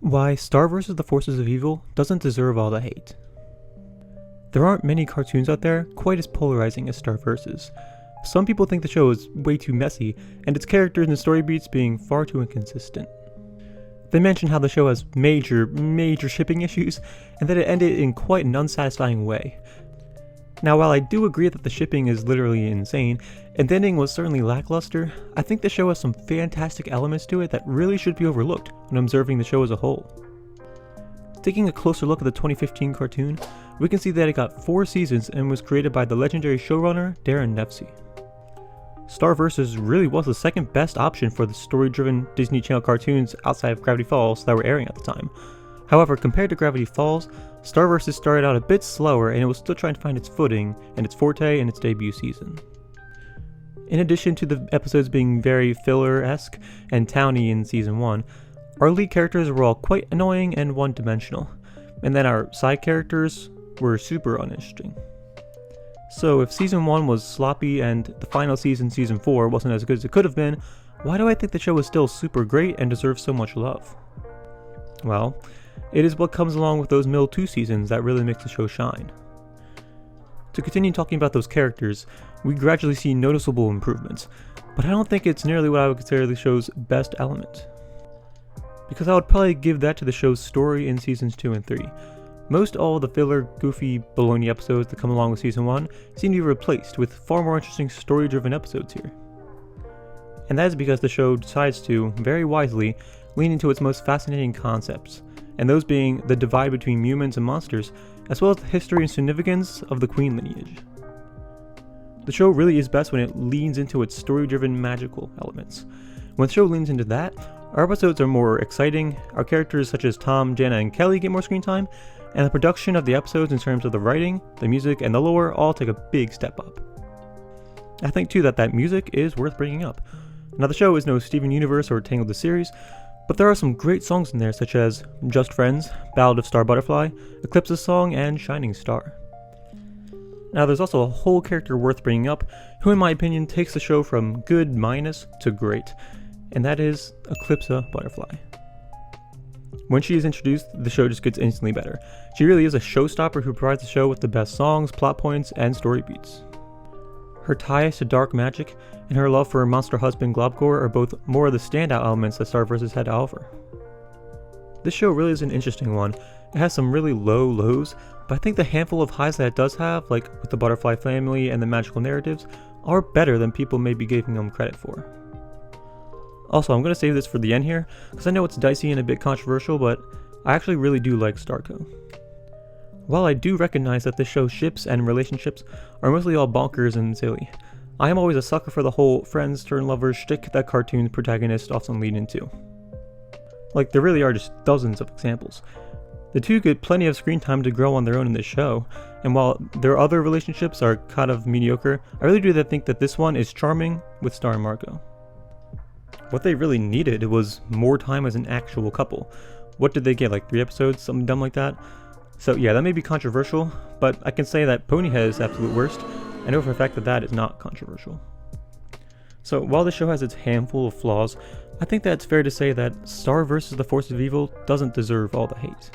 Why Star vs. the Forces of Evil doesn't deserve all the hate. There aren't many cartoons out there quite as polarizing as Star vs. Some people think the show is way too messy, and its characters and story beats being far too inconsistent. They mention how the show has major shipping issues, and that it ended in quite an unsatisfying way. Now, while I do agree that the shipping is literally insane, and the ending was certainly lackluster, I think the show has some fantastic elements to it that really should be overlooked when observing the show as a whole. Taking a closer look at the 2015 cartoon, we can see that it got 4 seasons and was created by the legendary showrunner Darren Nefsey. Star vs. really was the second best option for the story-driven Disney Channel cartoons outside of Gravity Falls that were airing at the time. However, compared to Gravity Falls, Star vs. started out a bit slower and it was still trying to find its footing and its forte in its debut season. In addition to the episodes being very filler-esque and towny in season 1, our lead characters were all quite annoying and one-dimensional, and then our side characters were super uninteresting. So if season 1 was sloppy and the final season, season 4, wasn't as good as it could have been, why do I think the show is still super great and deserves so much love? Well, it is what comes along with those middle 2 seasons that really makes the show shine. To continue talking about those characters, we gradually see noticeable improvements, but I don't think it's nearly what I would consider the show's best element. Because I would probably give that to the show's story in seasons 2 and 3. Most all of the filler, goofy, baloney episodes that come along with season 1 seem to be replaced with far more interesting story-driven episodes here. And that is because the show decides to, very wisely, lean into its most fascinating concepts, and those being the divide between humans and monsters, as well as the history and significance of the Queen lineage. The show really is best when it leans into its story-driven magical elements. When the show leans into that, our episodes are more exciting, our characters such as Tom, Jana, and Kelly get more screen time, and the production of the episodes in terms of the writing, the music, and the lore all take a big step up. I think too that music is worth bringing up. Now the show is no Steven Universe or Tangled the series, but there are some great songs in there such as Just Friends, Ballad of Star Butterfly, Eclipse's Song, and Shining Star. Now there's also a whole character worth bringing up, who in my opinion takes the show from good minus to great, and that is Eclipse Butterfly. When she is introduced, the show just gets instantly better. She really is a showstopper who provides the show with the best songs, plot points, and story beats. Her ties to dark magic and her love for her monster husband Globgor are both more of the standout elements that Star vs. had to offer. This show really is an interesting one. It has some really low lows, but I think the handful of highs that it does have, like with the Butterfly family and the magical narratives, are better than people may be giving them credit for. Also, I'm going to save this for the end here, because I know it's dicey and a bit controversial, but I actually really do like Starco. While I do recognize that this show's ships and relationships are mostly all bonkers and silly, I am always a sucker for the whole friends turn lovers shtick that cartoon protagonists often lead into. Like, there really are just dozens of examples. The two get plenty of screen time to grow on their own in this show, and while their other relationships are kind of mediocre, I really do think that this one is charming with Star and Marco. What they really needed was more time as an actual couple. What did they get, like 3 episodes, something dumb like that? So yeah, that may be controversial, but I can say that Ponyhead is absolute worst. I know for a fact that that is not controversial. So while the show has its handful of flaws, I think that it's fair to say that Star vs. the Force of Evil doesn't deserve all the hate.